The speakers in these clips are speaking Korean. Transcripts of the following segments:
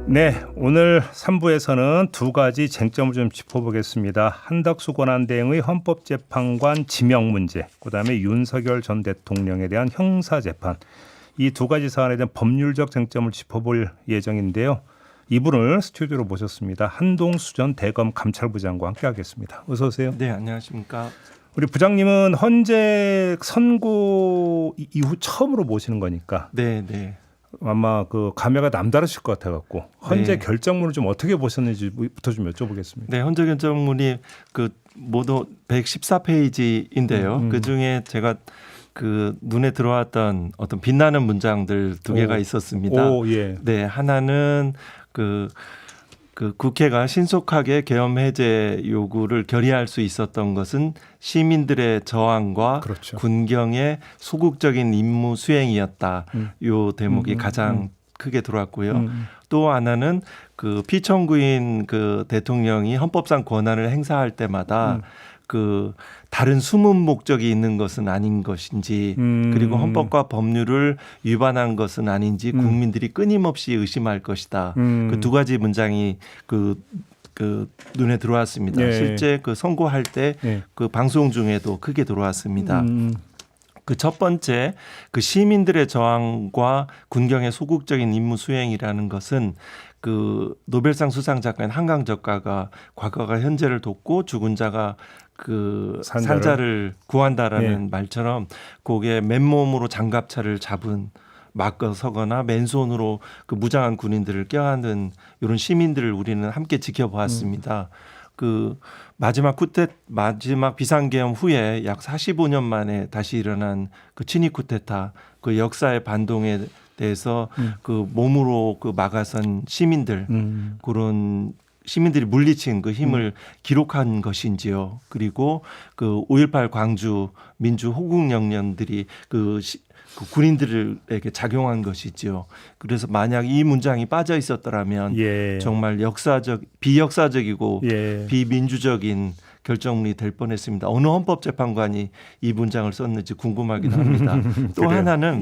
네, 오늘 3부에서는 두 가지 쟁점을 좀 짚어보겠습니다. 한덕수 권한대행의 헌법재판관 지명 문제, 그다음에 윤석열 전 대통령에 대한 형사재판, 이 두 가지 사안에 대한 법률적 쟁점을 짚어볼 예정인데요. 이분을 스튜디오로 모셨습니다. 한동수 전 대검 감찰부장과 함께하겠습니다. 어서 오세요. 네, 안녕하십니까. 우리 부장님은 헌재 선고 이후 처음으로 모시는 거니까. 네, 네. 아마 그 감회가 남다르실 것 같아갖고 헌재 네. 결정문을 좀 어떻게 보셨는지부터 좀 여쭤보겠습니다. 네, 헌재 결정문이 그 모두 114페이지인데요. 그 중에 제가 그 눈에 들어왔던 어떤 빛나는 문장들 두 개가 있었습니다. 오, 예. 네, 하나는 그 국회가 신속하게 계엄 해제 요구를 결의할 수 있었던 것은 시민들의 저항과 그렇죠. 군경의 소극적인 임무 수행이었다. 요 대목이 가장 크게 들어왔고요. 또 하나는 그 피청구인 그 대통령이 헌법상 권한을 행사할 때마다 그 다른 숨은 목적이 있는 것은 아닌 것인지 그리고 헌법과 법률을 위반한 것은 아닌지 국민들이 끊임없이 의심할 것이다. 그 두 가지 문장이 그 눈에 들어왔습니다. 네. 실제 그 선고할 때 그 방송 중에도 크게 들어왔습니다. 그 첫 번째 그 시민들의 저항과 군경의 소극적인 임무 수행이라는 것은 그 노벨상 수상 작가인 한강 작가가 과거가 현재를 돕고 죽은 자가 그 산자를 구한다라는 말처럼 거기에 맨몸으로 장갑차를 잡은 맞고 서거나 맨손으로 그 무장한 군인들을 껴안은 이런 시민들을 우리는 함께 지켜보았습니다. 그 마지막 비상계엄 후에 약 45년 만에 다시 일어난 그 친위 쿠데타 그 역사의 반동에 대해서 그 몸으로 그 막아선 시민들 그런 시민들이 물리친 그 힘을 기록한 것인지요. 그리고 그 5.18 광주 민주 호국 영령들이 그 군인들에게 작용한 것이지요. 그래서 만약 이 문장이 빠져 있었더라면 정말 비역사적이고 비민주적인 결정문이 될 뻔했습니다. 어느 헌법재판관이 이 문장을 썼는지 궁금하긴 합니다. 또 하나는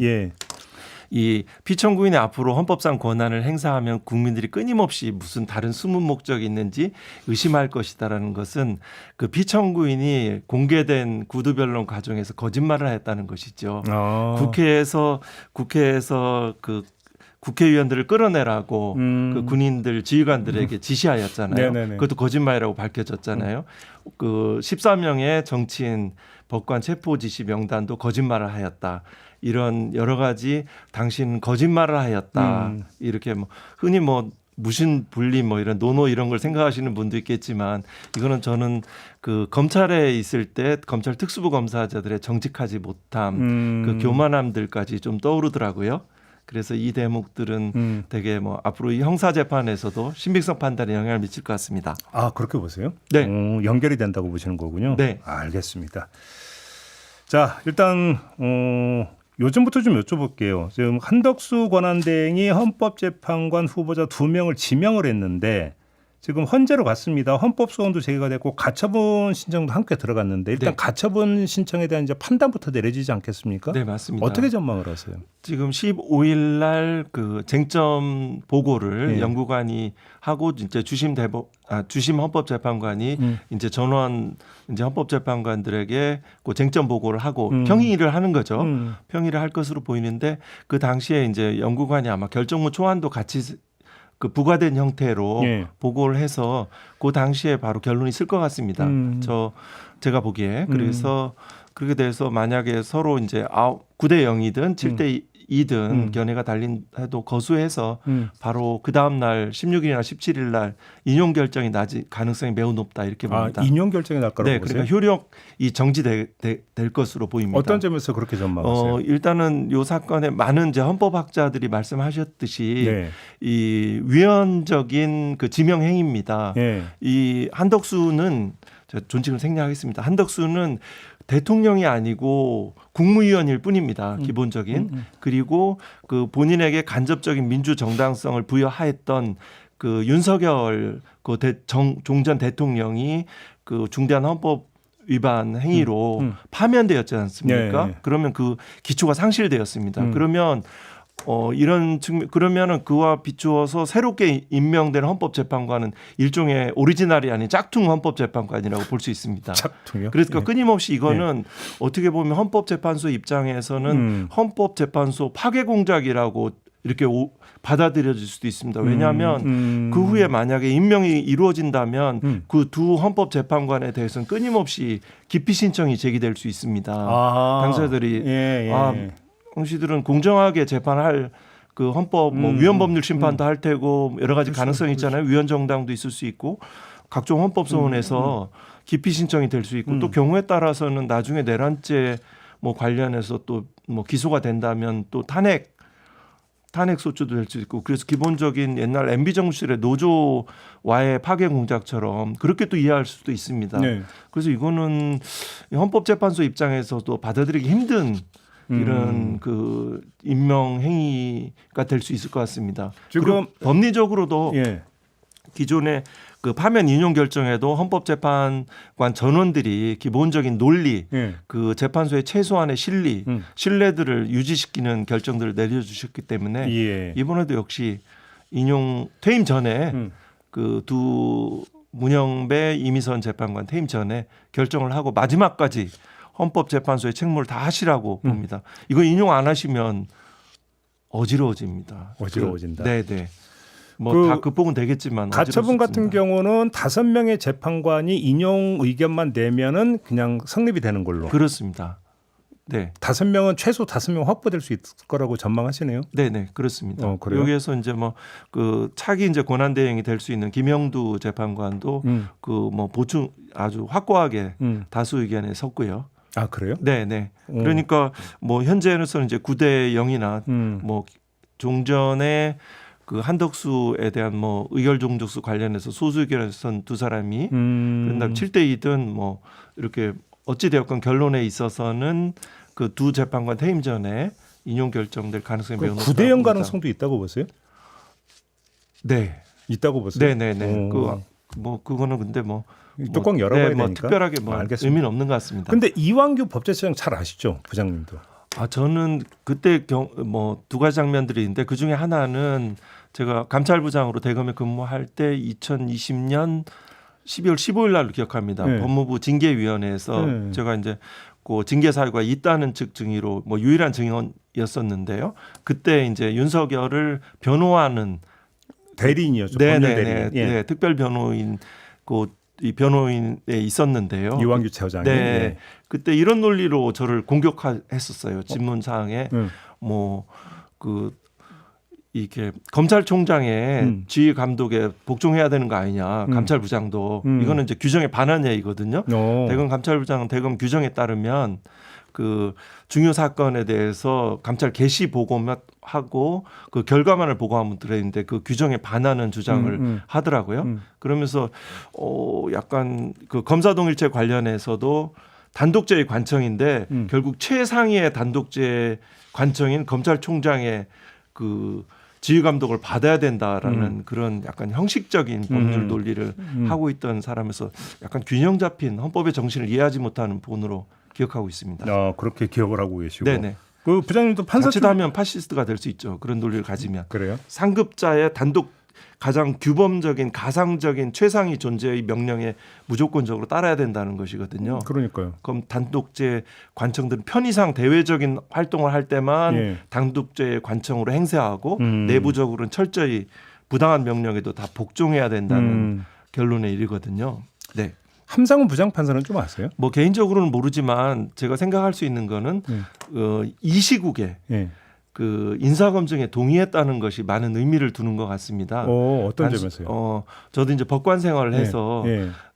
이 피청구인이 앞으로 헌법상 권한을 행사하면 국민들이 끊임없이 무슨 다른 숨은 목적이 있는지 의심할 것이다라는 것은 그 피청구인이 공개된 구두변론 과정에서 거짓말을 했다는 것이죠. 국회에서 그 국회의원들을 끌어내라고 그 군인들 지휘관들에게 지시하였잖아요. 그것도 거짓말이라고 밝혀졌잖아요. 그 13명의 정치인 법관 체포 지시 명단도 거짓말을 하였다. 이런 여러 가지 당신 거짓말을 하였다. 이렇게 뭐 흔히 뭐 무신 분리 뭐 이런 노노 이런 걸 생각하시는 분도 있겠지만 이거는 저는 그 검찰에 있을 때 검찰 특수부 검사자들의 정직하지 못함, 그 교만함들까지 좀 떠오르더라고요. 그래서 이 대목들은 되게 뭐 앞으로 이 형사 재판에서도 신빙성 판단에 영향을 미칠 것 같습니다. 아, 그렇게 보세요? 네. 연결이 된다고 보시는 거군요. 네. 알겠습니다. 자, 일단 요즘부터 좀 여쭤볼게요. 지금 한덕수 권한대행이 헌법재판관 후보자 2명을 지명을 했는데 지금 헌재로 갔습니다. 헌법소원도 제기가 됐고 가처분 신청도 함께 들어갔는데 일단 가처분 신청에 대한 이제 판단부터 내려지지 않겠습니까? 네, 맞습니다. 어떻게 전망을 하세요? 지금 15일 날 그 쟁점 보고를 연구관이 하고 이제 주심 헌법재판관이 이제 전원 이제 헌법재판관들에게 그 쟁점 보고를 하고 평의를 하는 거죠. 평의를 할 것으로 보이는데 그 당시에 이제 연구관이 아마 결정문 초안도 같이 그 부과된 형태로 보고를 해서 그 당시에 바로 결론이 쓸 것 같습니다. 제가 보기에. 그래서 그렇게 돼서 만약에 서로 이제 9대 0이든 7대 2든 견해가 달린 해도 거수해서 바로 그 다음 날 16일이나 17일 날 인용 결정이 나지 가능성이 매우 높다 이렇게 봅니다. 인용 결정이 날 거라고 보세요? 그러니까 효력이 정지될 것으로 보입니다. 어떤 점에서 그렇게 전망하세요? 일단은 이 사건에 많은 이제 헌법학자들이 말씀하셨듯이 이 위헌적인 그 지명 행위입니다. 이 한덕수는 제가 존칭을 생략하겠습니다. 한덕수는 대통령이 아니고 국무위원일 뿐입니다. 기본적인. 그리고 그 본인에게 간접적인 민주 정당성을 부여하였던 그 윤석열 그 종전 대통령이 그 중대한 헌법 위반 행위로 파면되었지 않습니까? 그러면 그 기초가 상실되었습니다. 그러면 이런 측면 그러면은 그와 비추어서 새롭게 임명된 헌법재판관은 일종의 오리지널이 아닌 짝퉁 헌법재판관이라고 볼 수 있습니다. 짝퉁이요? 그래서 예. 끊임없이 이거는 어떻게 보면 헌법재판소 입장에서는 헌법재판소 파괴 공작이라고 이렇게 받아들여질 수도 있습니다. 왜냐하면 그 후에 만약에 임명이 이루어진다면 그 두 헌법재판관에 대해서는 끊임없이 기피 신청이 제기될 수 있습니다. 당사자들이 홍 씨들은 공정하게 재판할 그 헌법 뭐 위헌법률 심판도 할 테고 여러 가지 가능성이 있잖아요. 위헌 정당도 있을 수 있고 각종 헌법 소원에서 기피 신청이 될 수 있고 또 경우에 따라서는 나중에 내란죄 뭐 관련해서 또 뭐 기소가 된다면 또 탄핵 소추도 될 수 있고 그래서 기본적인 옛날 MB 정부 시절의 노조와의 파괴 공작처럼 그렇게 또 이해할 수도 있습니다. 네. 그래서 이거는 헌법재판소 입장에서도 받아들이기 힘든 이런 그 임명 행위가 될 수 있을 것 같습니다. 지금 법리적으로도 기존의 그 파면 인용 결정에도 헌법재판관 전원들이 기본적인 논리, 그 재판소의 최소한의 신뢰들을 유지시키는 결정들을 내려주셨기 때문에 이번에도 역시 인용 퇴임 전에 그 두 문영배 이미선 재판관 퇴임 전에 결정을 하고 마지막까지 헌법재판소의 책무를 다 하시라고 봅니다. 이거 인용 안 하시면 어지러워집니다. 어지러워진다. 네네. 뭐 다 극복은 되겠지만 가처분 같은 경우는 5명의 재판관이 인용 의견만 내면은 그냥 성립이 되는 걸로. 그렇습니다. 네. 5명은 최소 5명 확보될 수 있을 거라고 전망하시네요. 네네 그렇습니다. 여기에서 이제 뭐 그 차기 이제 권한 대행이 될 수 있는 김영두 재판관도 그 뭐 보충 아주 확고하게 다수 의견에 섰고요. 아 그래요? 네네. 그러니까 뭐 현재로서는 이제 9대 0이나 뭐 종전에 그 한덕수에 대한 뭐 의결 종족수 관련해서 소수 의견을 쓴 두 사람이 그런 다음 7대 2든 뭐 이렇게 어찌 되었건 결론에 있어서는 그 두 재판관 퇴임 전에 인용 결정될 가능성이 매우 높다. 9대 0 가능성도 있다고 보세요? 네, 있다고 보세요. 네네네. 뭐 그거는 근데 뭐 뚜껑 열어봐야 되니까. 뭐 특별하게 뭐 의미는 없는 것 같습니다. 근데 이완규 법제처장 잘 아시죠, 부장님도? 저는 그때 뭐 두 가지 장면들이 있는데 그 중에 하나는 제가 감찰부장으로 대검에 근무할 때 2020년 12월 15일 날로 기억합니다. 법무부 징계위원회에서 제가 이제 그 징계 사유가 있다는 측 증인으로 뭐 유일한 증인이었었는데요. 그때 이제 윤석열을 변호하는 대리인이었죠. 법률 대리인. 네, 특별 변호인 이 변호인에 있었는데요. 이완규 처장이. 네. 그때 이런 논리로 저를 공격했었어요. 질문 사항에 뭐 그 이게 검찰총장의 지휘 감독에 복종해야 되는 거 아니냐. 감찰부장도 이거는 이제 규정에 반한 얘기거든요. 대검 감찰부장은 대검 규정에 따르면 그 중요 사건에 대해서 감찰 개시 보고만 하고 그 결과만을 보고하면 들어있는데 그 규정에 반하는 주장을 하더라고요. 그러면서 약간 그 검사동일체 관련해서도 단독죄의 관청인데 결국 최상위의 단독죄 관청인 검찰총장의 그 지휘 감독을 받아야 된다라는 그런 약간 형식적인 법률 논리를 하고 있던 사람에서 약간 균형 잡힌 헌법의 정신을 이해하지 못하는 분으로 기억하고 있습니다. 그렇게 기억을 하고 계시고. 네네. 그 부장님도 판사 자칫하면 파시스트가 될 수 있죠. 그런 논리를 가지면. 그래요? 상급자의 단독 가장 규범적인 가상적인 최상위 존재의 명령에 무조건적으로 따라야 된다는 것이거든요. 그러니까요. 그럼 단독죄 관청들은 편의상 대외적인 활동을 할 때만 단독죄 관청으로 행세하고 내부적으로는 철저히 부당한 명령에도 다 복종해야 된다는 결론에 이르거든요. 네. 함상훈 부장판사는 좀 아세요? 뭐 개인적으로는 모르지만 제가 생각할 수 있는 거는 이 시국에 그 인사검증에 동의했다는 것이 많은 의미를 두는 것 같습니다. 어떤 점에서요? 저도 이제 법관 생활을 해서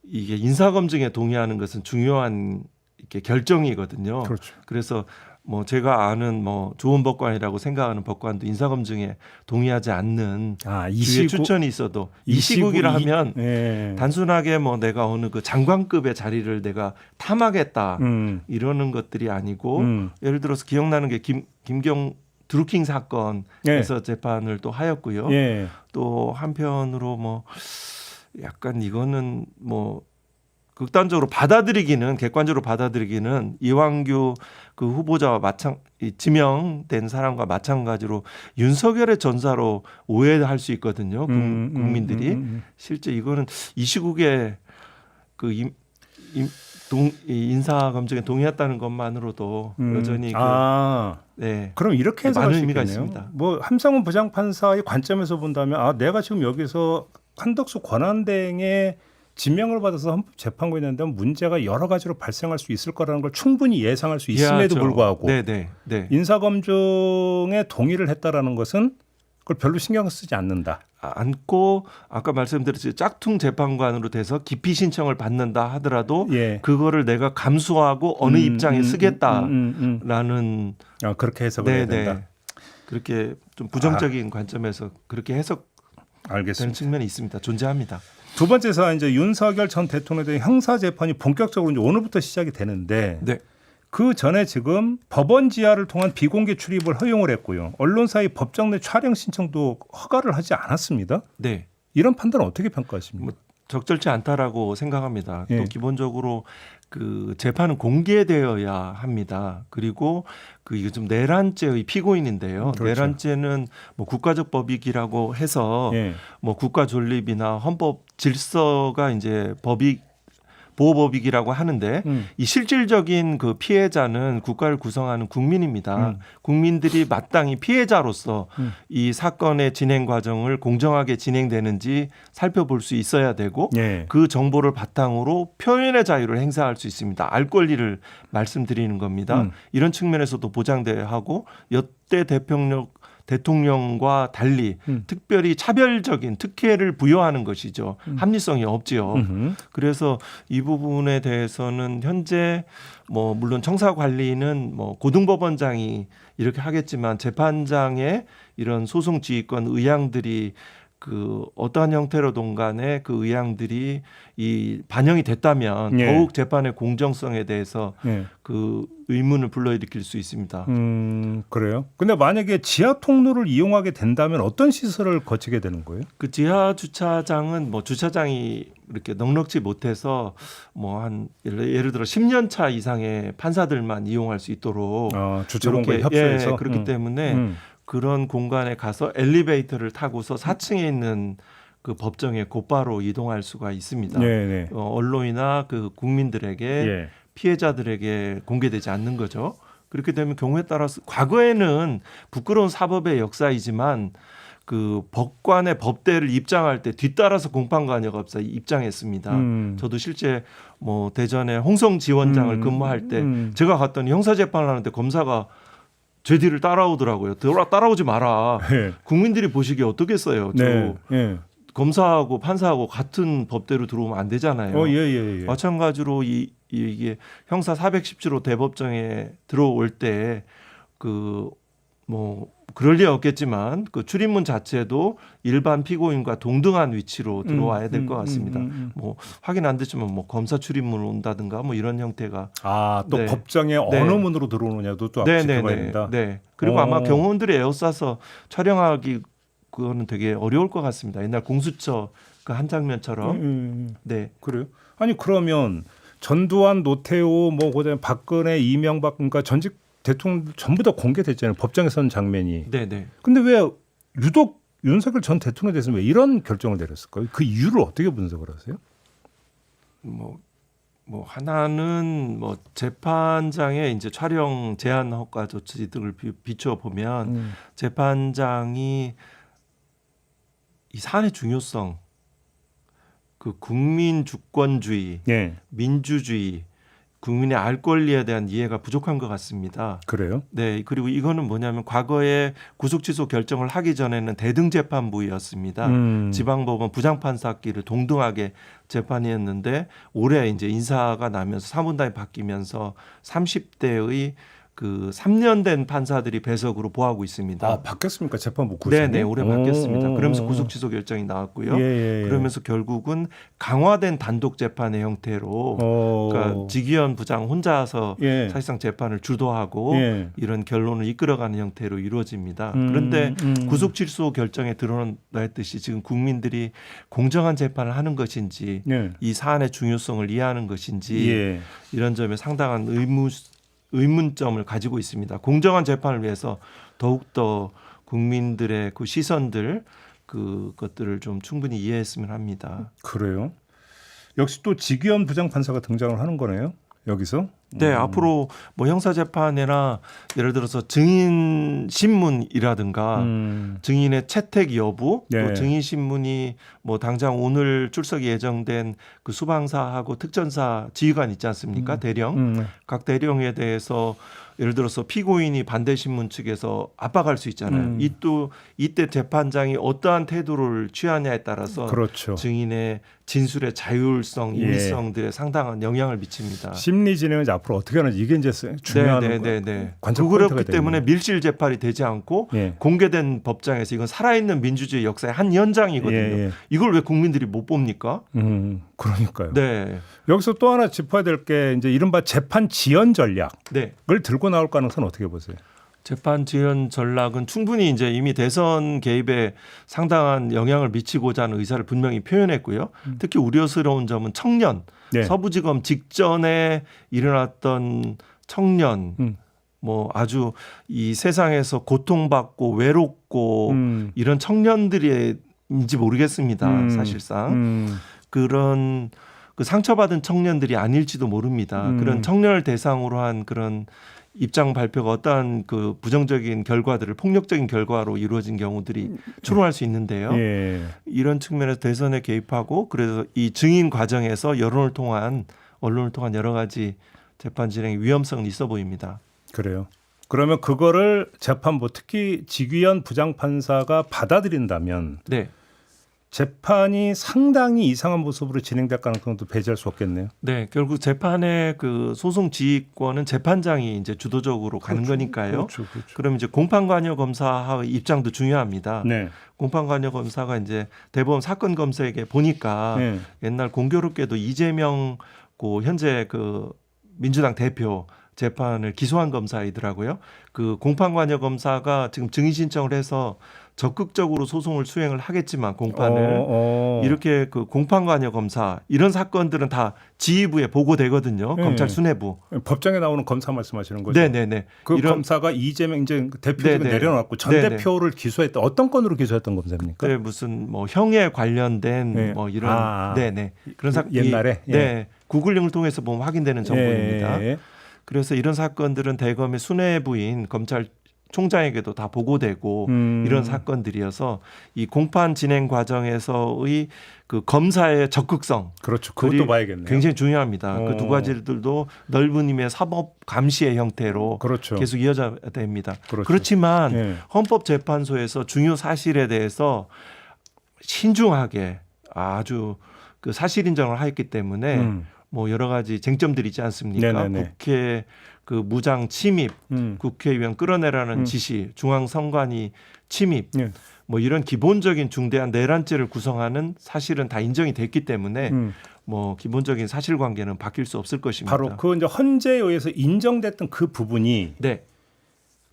이게 인사검증에 동의하는 것은 중요한 이렇게 결정이거든요. 그렇죠. 그래서 뭐 제가 아는 뭐 좋은 법관이라고 생각하는 법관도 인사검증에 동의하지 않는 주위에 추천이 있어도 이 시국이라 하면 단순하게 뭐 내가 어느 그 장관급의 자리를 내가 탐하겠다 이러는 것들이 아니고 예를 들어서 기억나는 게 김경 드루킹 사건에서 재판을 또 하였고요. 또 한편으로 뭐 약간 이거는 뭐 극단적으로 받아들이기는 객관적으로 받아들이기는 이완규 그 후보자와 지명된 사람과 마찬가지로 윤석열의 전사로 오해할 수 있거든요. 국민들이 실제 이거는 이 시국에 그 인사 검증에 동의했다는 것만으로도 여전히 네. 그럼 이렇게 해석할 많은 수 의미가 있겠네요. 있습니다. 뭐 함상훈 부장판사의 관점에서 본다면 내가 지금 여기서 한덕수 권한대행의 지명을 받아서 헌법재판부에 낸다면 문제가 여러 가지로 발생할 수 있을 거라는 걸 충분히 예상할 수 있음에도 이해하죠. 불구하고 네. 인사검증에 동의를 했다라는 것은 그걸 별로 신경 쓰지 않는다. 않고 아까 말씀드렸듯이 짝퉁 재판관으로 돼서 기피 신청을 받는다 하더라도 그거를 내가 감수하고 어느 입장에 쓰겠다라는 그렇게 해석을 해야 된다. 그렇게 좀 부정적인 관점에서 그렇게 해석되는 알겠습니다. 측면이 있습니다. 존재합니다. 두 번째 사안 이제 윤석열 전 대통령에 대한 형사 재판이 본격적으로 이제 오늘부터 시작이 되는데 그 전에 지금 법원 지하를 통한 비공개 출입을 허용을 했고요. 언론사의 법정 내 촬영 신청도 허가를 하지 않았습니다. 네. 이런 판단은 어떻게 평가하십니까? 적절치 않다라고 생각합니다. 예. 또 기본적으로 그 재판은 공개되어야 합니다. 그리고 그 이거 좀 내란죄의 피고인인데요. 그렇죠. 내란죄는 뭐 국가적 법익이라고 해서 뭐 국가 존립이나 헌법 질서가 이제 보호법익이라고 하는데 이 실질적인 그 피해자는 국가를 구성하는 국민입니다. 국민들이 마땅히 피해자로서 이 사건의 진행 과정을 공정하게 진행되는지 살펴볼 수 있어야 되고 그 정보를 바탕으로 표현의 자유를 행사할 수 있습니다. 알 권리를 말씀드리는 겁니다. 이런 측면에서도 보장돼야 하고 여태 대통령과 달리 특별히 차별적인 특혜를 부여하는 것이죠. 합리성이 없지요. 그래서 이 부분에 대해서는 현재 뭐 물론 청사 관리는 뭐 고등법원장이 이렇게 하겠지만 재판장의 이런 소송 지휘권 의향들이 그 어떠한 형태로든 간에 그 의향들이 이 반영이 됐다면 더욱 재판의 공정성에 대해서 그 의문을 불러일으킬 수 있습니다. 그래요? 근데 만약에 지하 통로를 이용하게 된다면 어떤 시설을 거치게 되는 거예요? 그 지하 주차장은 뭐 주차장이 이렇게 넉넉지 못해서 뭐 한 예를 들어 10년 차 이상의 판사들만 이용할 수 있도록 주차 공간에 협소해서 그렇기 때문에 그런 공간에 가서 엘리베이터를 타고서 4층에 있는 그 법정에 곧바로 이동할 수가 있습니다. 언론이나 그 국민들에게 피해자들에게 공개되지 않는 거죠. 그렇게 되면 경우에 따라서 과거에는 부끄러운 사법의 역사이지만 그 법관의 법대를 입장할 때 뒤따라서 공판관여가 없어 입장했습니다. 저도 실제 뭐 대전에 홍성 지원장을 근무할 때 제가 갔더니 형사재판을 하는데 검사가 제 뒤를 따라오더라고요. 따라오지 마라. 국민들이 보시기에 어떻겠어요. 검사하고 판사하고 같은 법대로 들어오면 안 되잖아요. 마찬가지로 이게 형사 410조로 대법정에 들어올 때 그 뭐 그럴 리 없겠지만 그 출입문 자체도 일반 피고인과 동등한 위치로 들어와야 될 것 같습니다. 뭐 확인 안 됐지만 뭐 검사 출입문으로 온다든가 뭐 이런 형태가 또 법정에 어느 문으로 들어오느냐도 또 지켜봐야 된다. 그리고 아마 경호원들이 에워싸서 촬영하기 그거는 되게 어려울 것 같습니다. 옛날 공수처 그 한 장면처럼. 그래요? 아니 그러면 전두환, 노태우, 뭐 그다음에 박근혜, 이명박 그러니까 전직 대통령 전부 다 공개됐잖아요. 법정에 선 장면이. 근데 왜 유독 윤석열 전 대통령에 대해서는 왜 이런 결정을 내렸을까요? 그 이유를 어떻게 분석을 하세요? 뭐 하나는 뭐 재판장의 이제 촬영 제한 허가 조치 등을 비추어 보면 재판장이 이 사안의 중요성, 그 국민 주권주의, 민주주의, 국민의 알 권리에 대한 이해가 부족한 것 같습니다. 그래요? 그리고 이거는 뭐냐면 과거에 구속 취소 결정을 하기 전에는 대등재판부였습니다. 지방법원 부장판사끼리 동등하게 재판이었는데 올해 이제 인사가 나면서 사문단이 바뀌면서 30대의 그 3년 된 판사들이 배석으로 보하고 있습니다. 아, 바뀌었습니까? 재판부 구성이? 네, 올해 바뀌었습니다. 오, 그러면서 오. 구속 취소 결정이 나왔고요. 예. 그러면서 결국은 강화된 단독 재판의 형태로 그러니까 직위원 부장 혼자서 예. 사실상 재판을 주도하고 예. 이런 결론을 이끌어가는 형태로 이루어집니다. 그런데 구속 취소 결정에 드러났듯이 지금 국민들이 공정한 재판을 하는 것인지 예. 이 사안의 중요성을 이해하는 것인지 예. 이런 점에 상당한 의문점을 가지고 있습니다. 공정한 재판을 위해서 더욱더 국민들의 그 시선들 그것들을 좀 충분히 이해했으면 합니다. 그래요? 역시 또 직위원 부장 판사가 등장을 하는 거네요. 여기서? 네, 앞으로 뭐 형사 재판이나 예를 들어서 증인 신문이라든가 증인의 채택 여부, 네. 또 증인 신문이 뭐 당장 오늘 출석이 예정된 그 수방사하고 특전사 지휘관 있지 않습니까? 대령 각 대령에 대해서 예를 들어서 피고인이 반대 신문 측에서 압박할 수 있잖아요. 이때 재판장이 어떠한 태도를 취하냐에 따라서 그렇죠. 증인의 진술의 자율성, 임의성들에 상당한 영향을 미칩니다. 심리 진행을 이제 앞으로 어떻게 하는지 이게 이제 중요한 관전 포인트가 그렇기 때문에 밀실 재판이 되지 않고 예. 공개된 법장에서 이건 살아있는 민주주의 역사의 한 현장이거든요. 예. 이걸 왜 국민들이 못 봅니까? 그러니까요. 네. 여기서 또 하나 짚어야 될 게 이제 이른바 재판 지연 전략을 네. 들고 나올 가능성은 어떻게 보세요? 재판 지연 전략은 충분히 이제 이미 대선 개입에 상당한 영향을 미치고자 하는 의사를 분명히 표현했고요. 특히 우려스러운 점은 청년, 네. 서부지검 직전에 일어났던 청년, 뭐 아주 이 세상에서 고통받고 외롭고 이런 청년들인지 모르겠습니다. 사실상 그런 그 상처받은 청년들이 아닐지도 모릅니다. 그런 청년을 대상으로 한 그런 입장 발표가 어떠한 그 부정적인 결과들을 폭력적인 결과로 이루어진 경우들이 추론할 수 있는데요. 예. 이런 측면에서 대선에 개입하고 그래서 이 증인 과정에서 언론을 통한 여러 가지 재판 진행의 위험성은 있어 보입니다. 그래요. 그러면 그거를 재판부 특히 직위원 부장판사가 받아들인다면 네. 재판이 상당히 이상한 모습으로 진행될 가능성도 배제할 수 없겠네요. 네, 결국 재판의 그 소송 지휘권은 재판장이 이제 주도적으로 가는 거니까요. 그렇죠. 그럼 이제 공판관여 검사의 입장도 중요합니다. 네. 공판관여 검사가 이제 대법원 사건 검사에게 보니까 네. 옛날 공교롭게도 이재명 고 현재 그 민주당 대표 재판을 기소한 검사이더라고요. 그 공판관여 검사가 지금 증인 신청을 해서 적극적으로 소송을 수행을 하겠지만 공판을 이렇게 그 공판관여 검사 이런 사건들은 다 지휘부에 보고되거든요. 네. 검찰 수뇌부. 법정에 나오는 검사 말씀하시는 거죠? 네네네. 그 이런 검사가 이재명 이제 대표직을 네네. 내려놨고 전 네네. 대표를 기소했다. 어떤 건으로 기소했던 검사입니까? 네, 무슨 뭐 형에 관련된 네. 뭐 이런 네네 그런 옛날에 네 구글링을 통해서 보면 확인되는 정보입니다. 예. 그래서 이런 사건들은 대검의 수뇌부인 검찰 총장에게도 다 보고되고 이런 사건들이어서 이 공판 진행 과정에서의 그 검사의 적극성 그렇죠. 그것도 봐야겠네요. 굉장히 중요합니다. 그 두 가지들도 넓은 의미의 사법 감시의 형태로 그렇죠. 계속 이어져야 됩니다. 그렇죠. 그렇지만 예. 헌법재판소에서 중요 사실에 대해서 아주 그 사실 인정을 하였기 때문에 뭐 여러 가지 쟁점들이 있지 않습니까? 네네네. 국회 그 무장 침입, 국회의원 끌어내라는 지시, 중앙선관위 침입, 예. 뭐 이런 기본적인 중대한 내란죄를 구성하는 사실은 다 인정이 됐기 때문에 뭐 기본적인 사실관계는 바뀔 수 없을 것입니다. 바로 그 이제 헌재에 의해서 인정됐던 그 부분이 네,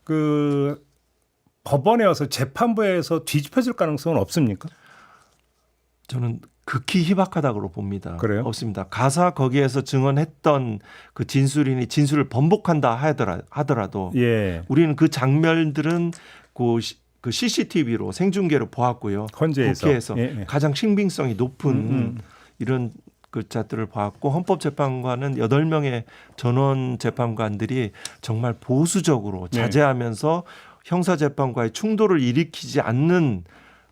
그 법원에 와서 재판부에서 뒤집혀질 가능성은 없습니까? 저는 극히 희박하다고 봅니다. 그래요? 없습니다. 가사 거기에서 증언했던 그 진술인이 진술을 번복한다 하더라도 예. 우리는 그 장면들은 그 CCTV로 생중계로 보았고요. 헌재에서. 국회에서 예. 가장 신빙성이 높은 이런 글자들을 보았고 헌법재판관은 8명의 전원 재판관들이 정말 보수적으로 자제하면서 형사재판과의 충돌을 일으키지 않는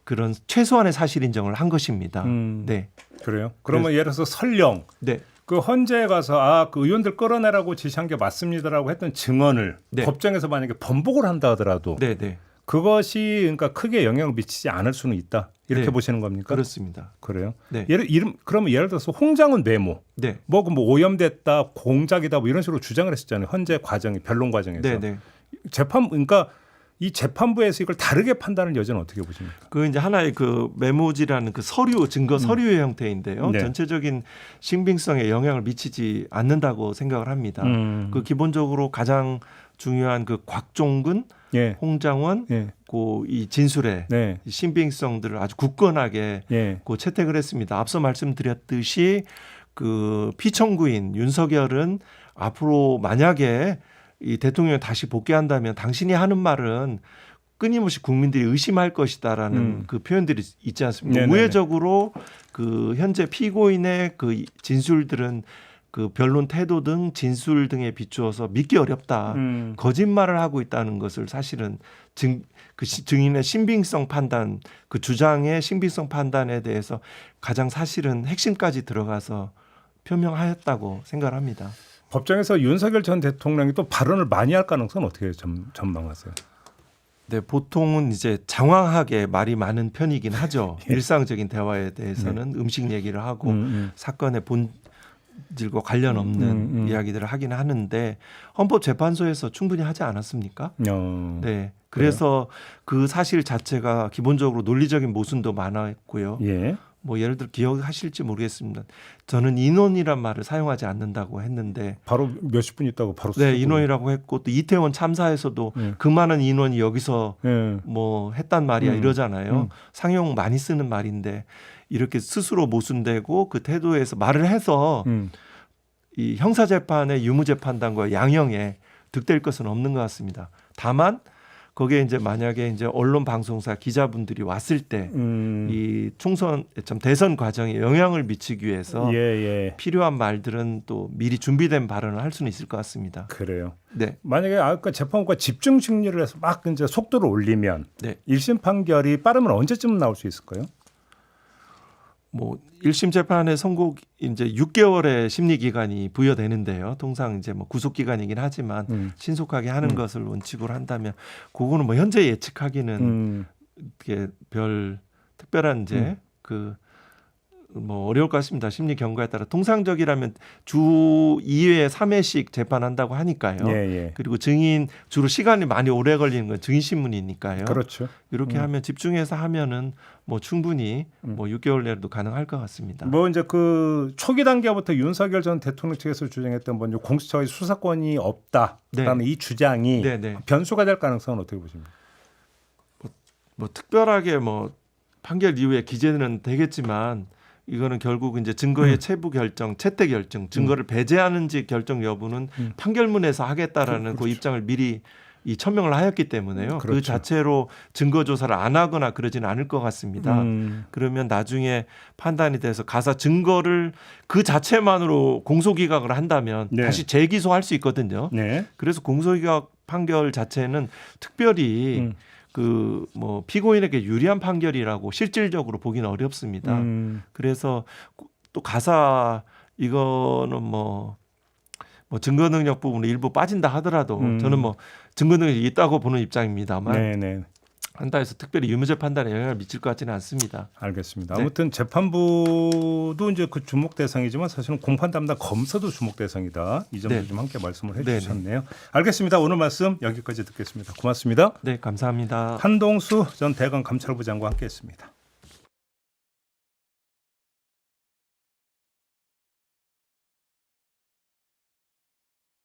그런 최소한의 사실 인정을 한 것입니다. 네. 그래요? 그러면 예를 들어서 설령 네. 그 헌재에 가서 그 의원들 끌어내라고 지시한 게 맞습니다라고 했던 증언을 네. 법정에서 만약에 번복을 한다 하더라도 네, 네. 그것이 그러니까 크게 영향을 미치지 않을 수는 있다. 이렇게 네. 보시는 겁니까? 그렇습니다. 그래요. 네. 그러면 예를 들어서 홍장은 메모, 네. 뭐 오염됐다, 공작이다, 뭐 이런 식으로 주장을 했었잖아요. 현재 과정이 변론 과정에서. 네, 네. 그러니까 이 재판부에서 이걸 다르게 판단하는 여지는 어떻게 보십니까? 그 이제 하나의 그 메모지라는 그 서류 증거 서류의 형태인데요. 네. 전체적인 신빙성에 영향을 미치지 않는다고 생각을 합니다. 그 기본적으로 가장 중요한 그 곽종근, 예. 홍장원, 예. 그 이 진술의 네. 신빙성들을 아주 굳건하게 예. 그 채택을 했습니다. 앞서 말씀드렸듯이 그 피청구인 윤석열은 앞으로 만약에 이 대통령이 다시 복귀한다면 당신이 하는 말은 끊임없이 국민들이 의심할 것이다라는 그 표현들이 있지 않습니까? 네네네. 우회적으로 그 현재 피고인의 그 진술들은 그 변론 태도 등 진술 등에 비추어서 믿기 어렵다. 거짓말을 하고 있다는 것을 사실은 증인의 신빙성 판단, 그 주장의 신빙성 판단에 대해서 가장 사실은 핵심까지 들어가서 표명하였다고 생각을 합니다. 법정에서 윤석열 전 대통령이 또 발언을 많이 할 가능성은 어떻게 전망하세요? 네, 보통은 이제 장황하게 말이 많은 편이긴 하죠. 일상적인 대화에 대해서는 음식 얘기를 하고 사건의 본질과 관련 없는 이야기들을 하긴 하는데 헌법재판소에서 충분히 하지 않았습니까? 네. 그래서 그 사실 자체가 기본적으로 논리적인 모순도 많았고요. 예. 뭐 예를 들어 기억하실지 모르겠습니다. 저는 인원이란 말을 사용하지 않는다고 했는데 바로 몇십 분 있다고 바로 네, 쓰고. 인원이라고 했고 또 이태원 참사에서도 그 많은 인원이 여기서 뭐 했단 말이야 이러잖아요. 상용 많이 쓰는 말인데 이렇게 스스로 모순되고 그 태도에서 말을 해서 이 형사재판의 유무재판단과 양형에 득될 것은 없는 것 같습니다. 다만 거기에 이제 만약에 이제 언론 방송사 기자분들이 왔을 때 이 총선 참 대선 과정에 영향을 미치기 위해서 필요한 말들은 또 미리 준비된 발언을 할 수는 있을 것 같습니다. 그래요. 네. 만약에 아까 재판부가 집중 심리를 해서 막 이제 속도를 올리면 네. 1심 판결이 빠르면 언제쯤 나올 수 있을까요? 뭐 1심 재판의 선고 이제 6개월의 심리 기간이 부여되는데요. 통상 이제 뭐 구속 기간이긴 하지만 신속하게 하는 것을 원칙으로 한다면 그거는 뭐 현재 예측하기는 이게 별 특별한 이제 그 뭐 어려울 것 같습니다. 심리 경과에 따라 통상적이라면 주 2회 3회씩 재판한다고 하니까요. 그리고 증인 주로 시간이 많이 오래 걸리는 건 증인 신문이니까요. 그렇죠. 이렇게 하면 집중해서 하면은 뭐 충분히 뭐 6개월 내로도 가능할 것 같습니다. 뭐 이제 그 초기 단계부터 윤석열 전 대통령 측에서 주장했던 먼저 공수처의 수사권이 없다라는 이 주장이 변수가 될 가능성은 어떻게 보십니까? 뭐 특별하게 뭐 판결 이후에 기재는 되겠지만 이거는 결국 이제 증거의 체부 결정, 채택 결정, 증거를 배제하는지 결정 여부는 판결문에서 하겠다라는 그 입장을 미리 이 천명을 하였기 때문에요. 그 자체로 증거 조사를 안 하거나 그러지는 않을 것 같습니다. 그러면 나중에 판단이 돼서 가사 증거를 그 자체만으로 공소기각을 한다면 다시 재기소할 수 있거든요. 그래서 공소기각 판결 자체는 특별히 그 뭐 피고인에게 유리한 판결이라고 실질적으로 보기는 어렵습니다. 그래서 또 가사 이거는 뭐 증거 능력 부분은 일부 빠진다 하더라도 저는 뭐 증거 능력이 있다고 보는 입장입니다만 한다 해서 특별히 유무죄 판단에 영향을 미칠 것 같지는 않습니다. 알겠습니다. 아무튼 재판부도 이제 그 주목 대상이지만 사실은 공판 담당 검사도 주목 대상이다. 이 점도 좀 함께 말씀을 해주셨네요. 알겠습니다. 오늘 말씀 여기까지 듣겠습니다. 고맙습니다. 네, 감사합니다. 한동수 전 대검 감찰부 장관 함께했습니다.